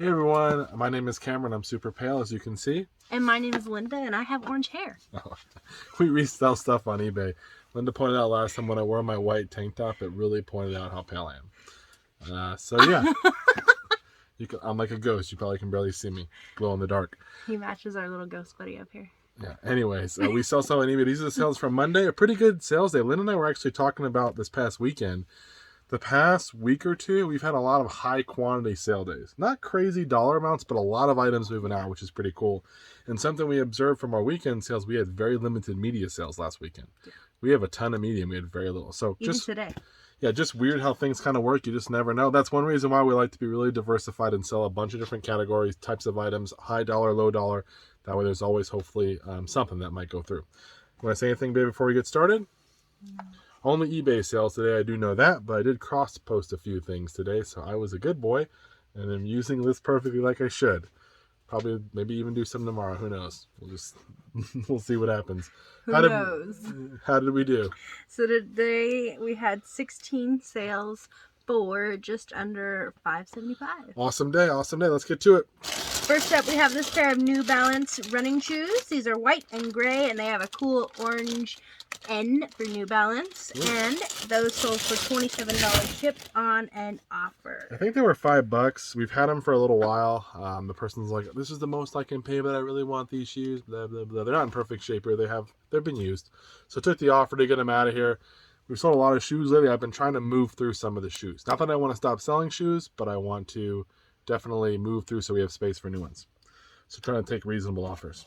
Hey everyone, my name is Cameron. I'm super pale, as you can see. And my name is Linda, and I have orange hair. We resell stuff on eBay. Linda pointed out last time when I wore my white tank top, it really pointed out how pale I am. So yeah, I'm like a ghost. You probably can barely see me, glow in the dark. He matches our little ghost buddy up here. Yeah. Anyways, we sell stuff on eBay. These are the sales from Monday. A pretty good sales day. Linda and I were actually talking about this past weekend. The past week or two, we've had a lot of high quantity sale days. Not crazy dollar amounts, but a lot of items moving out, which is pretty cool. And something we observed from our weekend sales, we had very limited media sales last weekend. Yeah. We have a ton of media, and we had very little. So even just today. Yeah, just weird how things kind of work. You just never know. That's one reason why we like to be really diversified and sell a bunch of different categories, types of items, high dollar, low dollar. That way there's always hopefully something that might go through. Want to say anything, babe, before we get started? No. Only eBay sales today, I do know that, but I did cross-post a few things today, so I was a good boy, and I'm using this perfectly like I should. Probably, maybe even do some tomorrow, who knows? We'll see what happens. Who knows? How did we do? So today we had 16 sales for just under $5.75. Awesome day, awesome day. Let's get to it. First up, we have this pair of New Balance running shoes. These are white and gray, and they have a cool orange N for New Balance. Ooh. And those sold for $27 shipped on an offer. I think they were $5. We've had them for a little while. The person's like, this is the most I can pay, but I really want these shoes. Blah, blah, blah. They're not in perfect shape here. They've been used. So I took the offer to get them out of here. We've sold a lot of shoes lately. I've been trying to move through some of the shoes. Not that I want to stop selling shoes, but I want to definitely move through so we have space for new ones. So trying to take reasonable offers.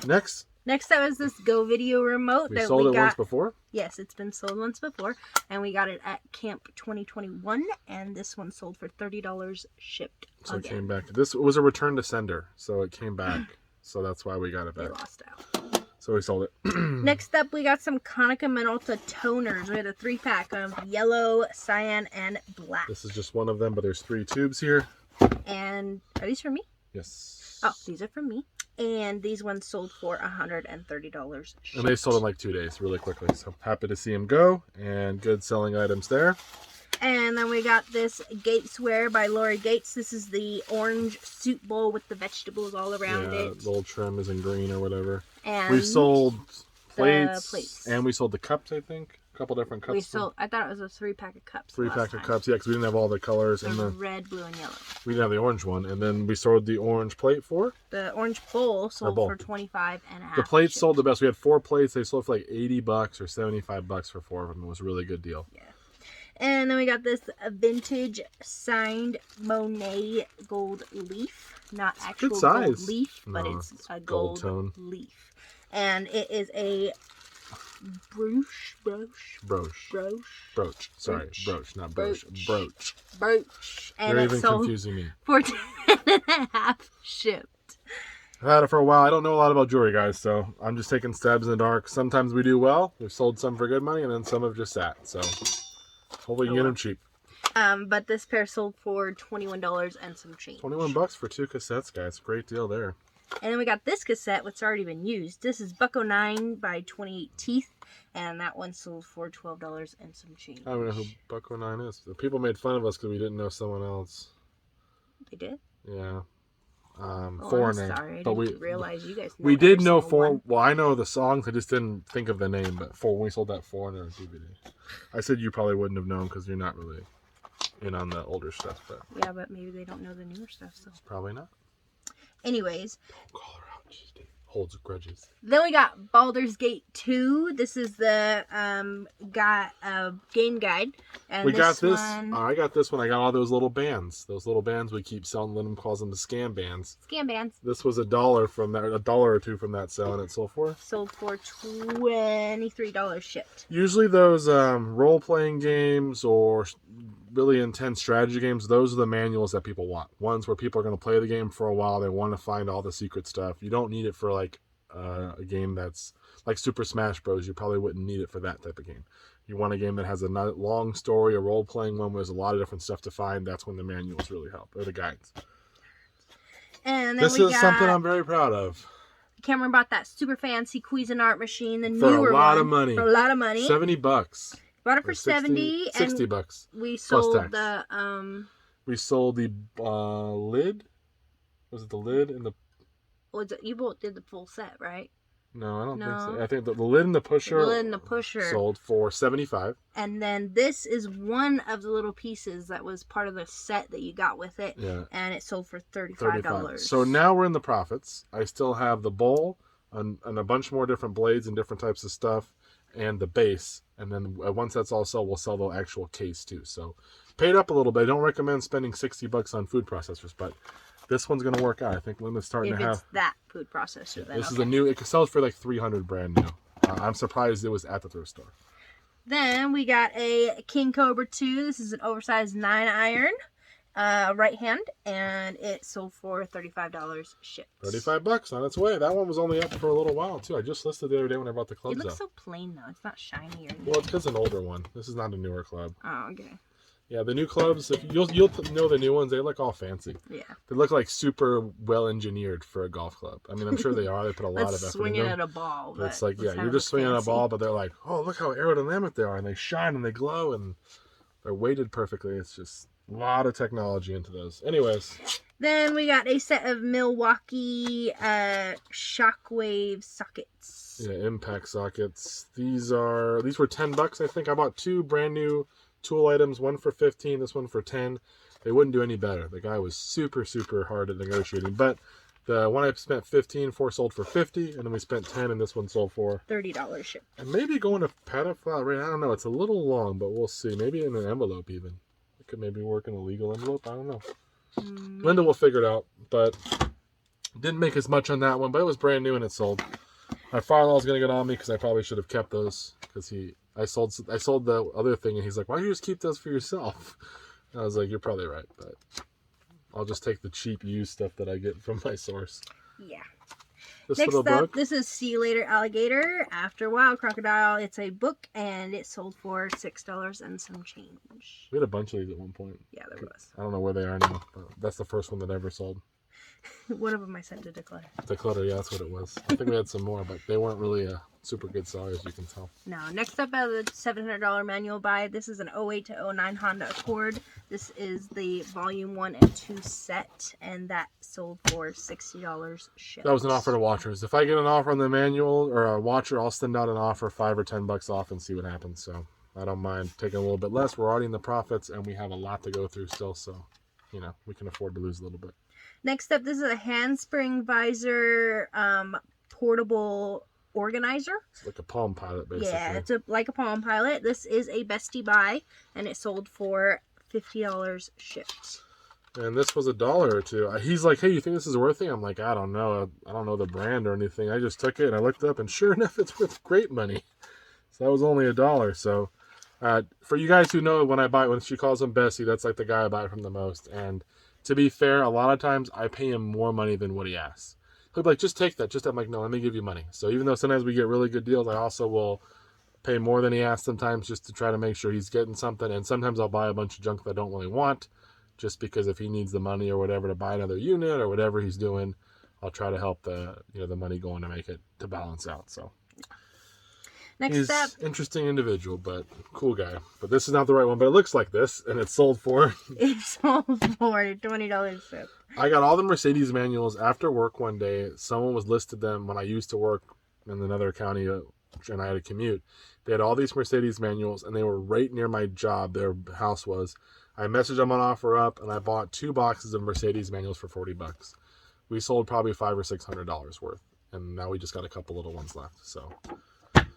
Next up is this Go Video remote that we sold it once before. Yes, it's been sold once before, and we got it at Camp 2021, and this one sold for $30 shipped. So it came back. This was a return to sender, so it came back. So that's why we got it back. They lost out. So we sold it. Next up, we got some Konica Minolta toners. We had a 3-pack of yellow, cyan, and black. This is just one of them, but there's 3 tubes here. And are these for me? Yes. Oh, these are for me. And these ones sold for $130 shipped. And they sold in like 2 days, really quickly. So happy to see them go, and good selling items there. And then we got this Gateswear by Lori Gates. This is the orange soup bowl with the vegetables all around it. The little trim is in green or whatever. And we sold plates, and we sold the cups, I think. A couple different cups. I thought it was a 3-pack of cups. 3-pack of cups, yeah, because we didn't have all the colors. And the red, blue, and yellow. We didn't have the orange one. And then we sold the orange plate for? The orange bowl sold for $25.50. The plates sold the best. We had 4 plates. They sold for like $80 or $75 for 4 of them. It was a really good deal. Yeah. And then we got this vintage signed Monet gold leaf. Not actual gold leaf, but it's a gold tone leaf. And it is a brooch. And you're even confusing me. For $10.50 shipped. I've had it for a while. I don't know a lot about jewelry, guys, so I'm just taking stabs in the dark. Sometimes we do well. We've sold some for good money, and then some have just sat. So hopefully you can get them cheap. But this pair sold for $21 and some change. $21 for 2 cassettes, guys. Great deal there. And then we got this cassette, which has already been used. This is Bucko 9 by 28 Teeth, and that one sold for $12 and some change. I don't know who Bucko 9 is. The people made fun of us because we didn't know someone else. They did? Yeah. Oh, Foreigner. I'm sorry. I didn't realize you guys know. We did know Foreigner. Well, I know the songs. I just didn't think of the name. But when we sold that Foreigner DVD, I said you probably wouldn't have known because you're not really in on the older stuff. But yeah, but maybe they don't know the newer stuff. So probably not. Anyways. Don't call her out. She holds grudges. Then we got Baldurs Gate 2. This is the game guide. And we got this. I got this one. I got all those little bands. Those little bands we keep selling. Linda calls them the scam bands. Scam bands. This was $1 from that, $1 or $2 from that sale, and it sold for? Sold for $23 shipped. Usually those role-playing games or really intense strategy games, those are the manuals that people want. Ones where people are going to play the game for a while. They want to find all the secret stuff. You don't need it for like a game that's like Super Smash Bros. You probably wouldn't need it for that type of game. You want a game that has a long story, a role-playing one where there's a lot of different stuff to find. That's when the manuals really help, or the guides. And then this is something I'm very proud of. Cameron bought that super fancy Cuisinart machine, the for newer a lot one, of money. For a lot of money. $70. Bought it for 60, $70. $60. We sold the We sold the lid. Was it the lid and the... You both did the full set, right? No, I don't think so. I think the lid and the pusher, sold for $75. And then this is one of the little pieces that was part of the set that you got with it. Yeah. And it sold for $35. So now we're in the profits. I still have the bowl and a bunch more different blades and different types of stuff and the base. And then once that's all sold, we'll sell the actual case too. So paid up a little bit. I don't recommend spending $60 on food processors, but this one's going to work out. I think Linda's starting to have... If it's that food processor, then this is a new... It sells for like $300 brand new. I'm surprised it was at the thrift store. Then we got a King Cobra II. This is an oversized 9-iron right hand, and it sold for $35 shipped. $35 on its way. That one was only up for a little while too. I just listed the other day when I bought the clubs. It looks so plain though. It's not shiny or anything. Well, it's because it's an older one. This is not a newer club. Oh, okay. Yeah, the new clubs, if you'll know the new ones, they look all fancy. Yeah. They look like super well engineered for a golf club. I mean, I'm sure they are. They put a lot of effort into them. Swinging at a ball. But it's like, yeah, you're just swinging at a ball, but they're like, oh, look how aerodynamic they are, and they shine and they glow, and they're weighted perfectly. It's just a lot of technology into those. Anyways. Then we got a set of Milwaukee Shockwave Sockets. Yeah, impact sockets. These were $10, I think. I bought 2 brand new tool items, one for $15, this one for $10. They wouldn't do any better. The guy was super, super hard at negotiating. But the one I spent $15 for sold for $50, and then we spent $10, and this one sold for $30 shipped. And maybe going to paddock flat rate. I don't know. It's a little long, but we'll see. Maybe in an envelope even. It could maybe work in a legal envelope. I don't know. Linda will figure it out, but didn't make as much on that one. But it was brand new and it sold. My father-in-law's gonna get on me because I probably should have kept those because I sold the other thing, and he's like, why don't you just keep those for yourself? And I was like, you're probably right, but I'll just take the cheap used stuff that I get from my source. Yeah. Next up, this is See You Later Alligator After Wild Crocodile. It's a book, and it sold for $6 and some change. We had a bunch of these at one point. Yeah, there was. I don't know where they are now, but that's the first one that ever sold. One of them I sent to Declutter. Declutter, yeah, that's what it was. I think we had some more, but they weren't really a super good seller, as you can tell. No, next up I have the $700 manual buy. This is an 08 to 09 Honda Accord. This is the volume 1 and 2 set, and that sold for $60 shipped. That was an offer to watchers. If I get an offer on the manual or a watcher, I'll send out an offer $5 or $10 off and see what happens. So I don't mind taking a little bit less. We're already in the profits, and we have a lot to go through still, so we can afford to lose a little bit. Next up, this is a handspring visor portable organizer. It's like a Palm Pilot, basically. Yeah, it's like a Palm Pilot. This is a bestie buy, and it sold for $50 shipped. And this was $1 or $2. He's like, hey, you think this is worth it? I'm like, I don't know. I don't know the brand or anything. I just took it, and I looked up, and sure enough, it's worth great money. So that was only $1. So for you guys who know, when she calls him Bessie, that's like the guy I buy from the most. And to be fair, a lot of times I pay him more money than what he asks. He'll be like, just take that. I'm like, no, let me give you money. So even though sometimes we get really good deals, I also will pay more than he asks sometimes just to try to make sure he's getting something. And sometimes I'll buy a bunch of junk that I don't really want just because if he needs the money or whatever to buy another unit or whatever he's doing, I'll try to help the money going to make it to balance out. So Next up, interesting individual, but cool guy. But this is not the right one, but it looks like this, and it sold for $20. I got all the Mercedes manuals after work one day. Someone was listed them when I used to work in another county, and I had a commute. They had all these Mercedes manuals, and they were right near my job. Their house was. I messaged them on OfferUp, and I bought 2 boxes of Mercedes manuals for $40. We sold probably $500 or $600 worth, and now we just got a couple little ones left. So.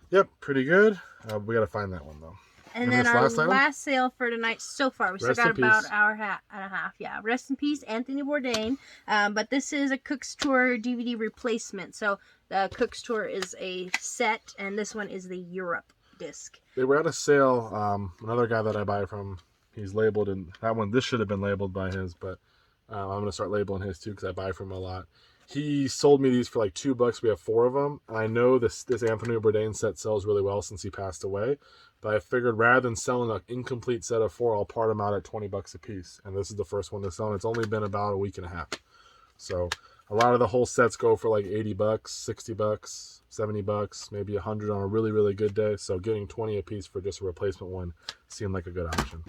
Yep, pretty good. We got to find that one, though. And then our last sale for tonight so far. We still got about an hour and a half. Yeah, rest in peace, Anthony Bourdain. But this is a Cook's Tour DVD replacement. So the Cook's Tour is a set, and this one is the Europe disc. They were at a sale. Another guy that I buy from, he's labeled, and that one, this should have been labeled by his, but I'm going to start labeling his too because I buy from him a lot. He sold me these for like $2. We have 4 of them. And I know this Anthony Bourdain set sells really well since he passed away. But I figured rather than selling an incomplete set of 4, I'll part them out at $20 a piece. And this is the first one to sell. And it's only been about a week and a half. So a lot of the whole sets go for like $80, $60, $70, maybe $100 on a really, really good day. So getting 20 a piece for just a replacement one seemed like a good option.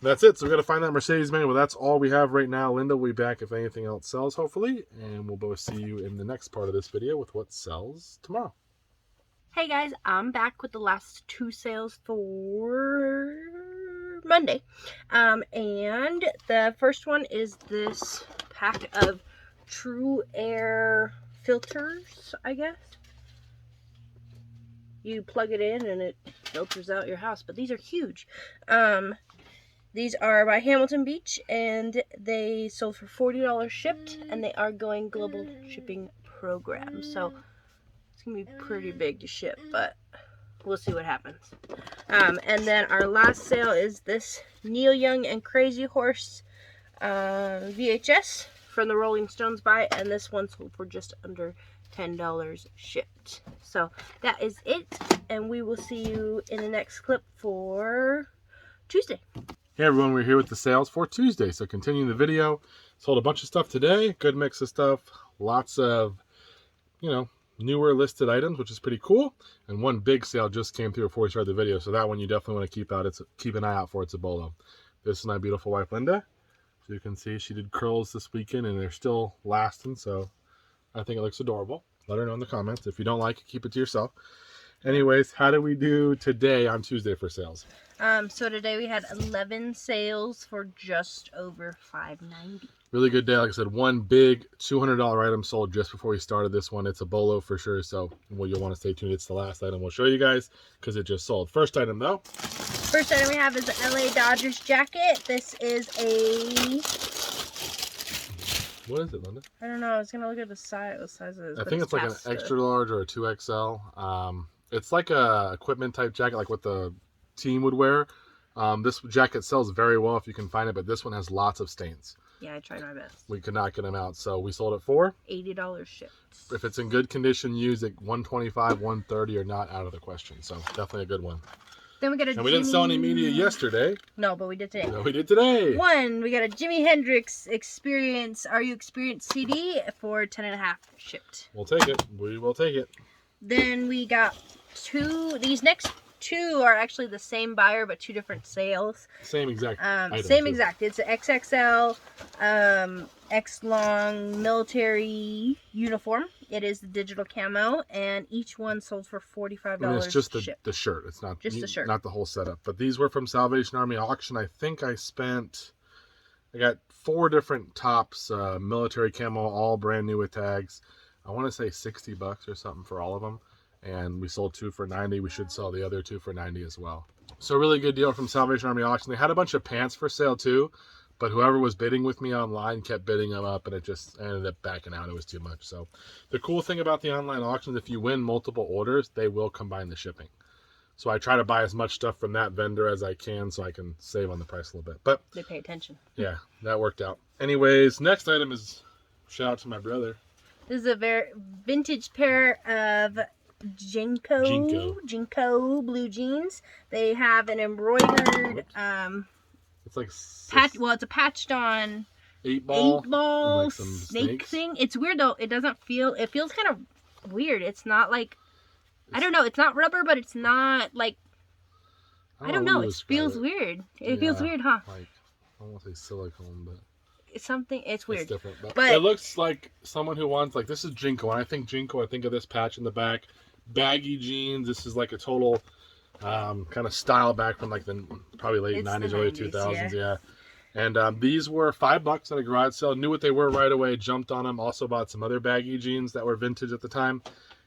That's it. So we got to find that Mercedes manual. That's all we have right now. Linda will be back if anything else sells, hopefully. And we'll both see you in the next part of this video with what sells tomorrow. Hey guys, I'm back with the last 2 sales for Monday. And the first one is this pack of True Air filters, I guess. You plug it in and it filters out your house, but these are huge. These are by Hamilton Beach, and they sold for $40 shipped, and they are going global shipping program. So it's gonna be pretty big to ship, but we'll see what happens. And then our last sale is this Neil Young and Crazy Horse VHS from the Rolling Stones buy, and this one sold for just under $10 shipped. So that is it, and we will see you in the next clip for Tuesday. Hey everyone, we're here with the sales for Tuesday. So continuing the video, sold a bunch of stuff today, good mix of stuff, lots of, newer listed items, which is pretty cool. And one big sale just came through before we started the video, so that one you definitely want to keep an eye out for. It's a bolo. This is my beautiful wife Linda. So you can see she did curls this weekend and they're still lasting, so I think it looks adorable. Let her know in the comments. If you don't like it, keep it to yourself. Anyways, how do we do today on Tuesday for sales? So today we had 11 sales for just over $5.90. Really good day. Like I said, one big $200 item sold just before we started this one. It's a bolo for sure, so you'll want to stay tuned. It's the last item we'll show you guys because it just sold. First item though. First item we have is the LA Dodgers jacket. This is a... What is it, Linda? I don't know. I was going to look at the size. I think it's like an extra large or a 2XL. It's like a equipment type jacket, like what the team would wear. This jacket sells very well if you can find it, but this one has lots of stains. Yeah, I tried my best. We could not get them out, so we sold it for $80 shipped. If it's in good condition, use it. $125, $130 are not out of the question, so definitely a good one. Then we got a And we didn't sell any media yesterday. No, but we did today. No, we did today. One, we got a Jimi Hendrix Experience, Are You Experienced CD for $10.50 shipped. We'll take it. We will take it. Then we got these next 2 are actually the same buyer, but 2 different sales. Same exact item, same too. exact. It's an XXL, X-long military uniform. It is the digital camo, and each one sold for $45 And it's just the shirt. It's not just the shirt, not the whole setup. But these were from Salvation Army auction. I think I got 4 different tops, military camo, all brand new with tags. I want to say $60 or something for all of them. And we sold 2 for $90. We should sell the other 2 for $90 as well. So a really good deal from Salvation Army auction. They had a bunch of pants for sale too, but whoever was bidding with me online kept bidding them up, and it just ended up backing out. It was too much. So the cool thing about the online auctions, if you win multiple orders, they will combine the shipping. So I try to buy as much stuff from that vendor as I can so I can save on the price a little bit. But they pay attention. Yeah, that worked out. Anyways, next item is, shout out to my brother. This is a very vintage pair of Jinko blue jeans. They have an embroidered it's like patch. Well, it's a patched on 8-ball like snake thing. It's weird though. It doesn't feel. It feels kind of weird. It's not like, I don't know. It's not rubber, but it's not like, I don't know. It feels weird. It feels weird, huh? Like, I don't want to say silicone, but it's something. It's weird. It's different, but it looks like someone who wants, like, this is Jinko. When I think Jinko, I think of this patch in the back. Baggy jeans. This is like a total kind of style back from like the probably late 90s, early 2000s. Yeah. And these were $5 at a garage sale. Knew what they were right away. Jumped on them. Also bought some other baggy jeans that were vintage at the time.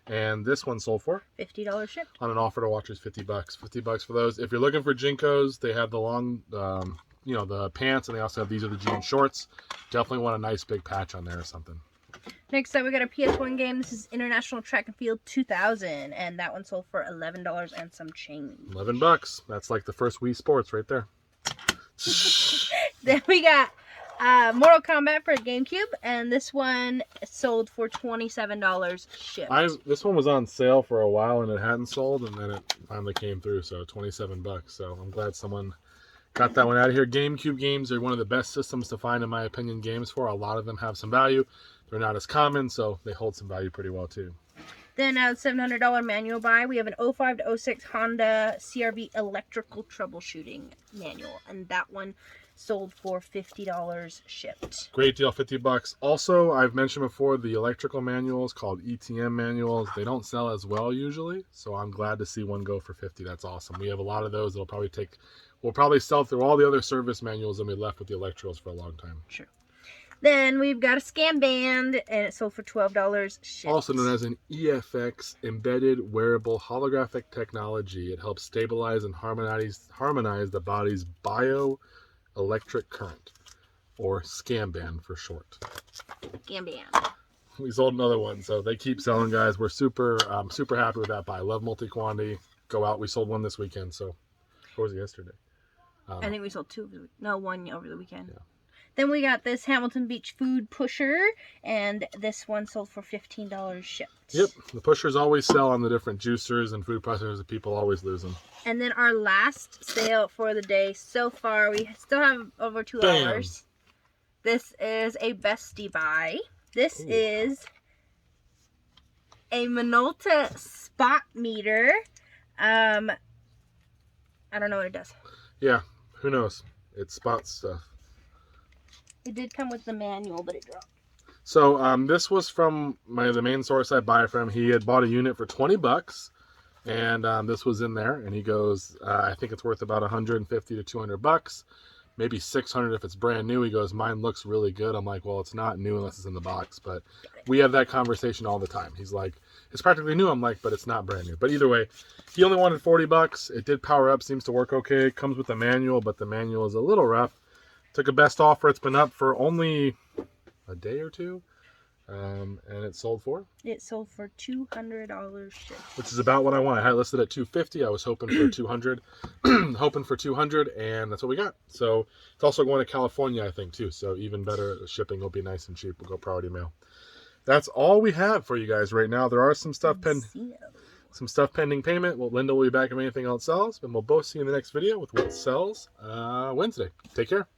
And this one sold for $50 shipped. On an offer to watchers, $50. $50 for those. If you're looking for Jinkos, they have the long, the pants, and they also have these are the jean shorts. Definitely want a nice big patch on there or something. Next up, we got a PS1 game. This is International Track and Field 2000, and that one sold for $11 and some change. $11. That's like the first Wii Sports right there. Then we got Mortal Kombat for GameCube, and this one sold for $27 shipped. This one was on sale for a while, and it hadn't sold, and then it finally came through, so $27. So I'm glad someone got that one out of here. GameCube games are one of the best systems to find, in my opinion, games for. A lot of them have some value. They're not as common, so they hold some value pretty well too. Then a $700 manual buy. We have an 05 to 06 Honda CRV electrical troubleshooting manual. And that one sold for $50 shipped. Great deal, $50. Also, I've mentioned before the electrical manuals called ETM manuals. They don't sell as well usually, so I'm glad to see one go for $50. That's awesome. We have a lot of those. We'll probably sell through all the other service manuals and be left with the electricals for a long time. Sure. Then we've got a scan band, and it sold for $12 shipped. Also known as an EFX, embedded wearable holographic technology. It helps stabilize and harmonize the body's bioelectric current, or scan band for short. Scan band. We sold another one, so they keep selling, guys. We're super happy with that buy. Love multi-quantity. Go out. We sold one this weekend, so or was it yesterday? I think we sold one over the weekend. Yeah. Then we got this Hamilton Beach food pusher, and this one sold for $15 shipped. Yep, the pushers always sell on the different juicers and food processors, and people always lose them. And then our last sale for the day so far, we still have over 2 hours. This is a bestie buy. This is a Minolta spot meter. I don't know what it does. Yeah, who knows? It spots stuff. It did come with the manual, but it dropped. So this was from the main source I buy from. He had bought a unit for $20, and this was in there. And he goes, I think it's worth about $150 to $200, maybe $600 if it's brand new. He goes, mine looks really good. I'm like, well, it's not new unless it's in the box. But we have that conversation all the time. He's like, it's practically new. I'm like, but it's not brand new. But either way, he only wanted $40. It did power up. Seems to work okay. It comes with a manual, but the manual is a little rough. Took a best offer. It's been up for only a day or two, and it sold for? It sold for $200 shipped. Which is about what I want. I had it listed at $250. I was hoping for $200, hoping for $200, and that's what we got. So it's also going to California, I think, too. So even better, shipping will be nice and cheap. We'll go priority mail. That's all we have for you guys right now. There are some stuff pending payment. Well, Linda will be back if anything else sells, and we'll both see you in the next video with what sells Wednesday. Take care.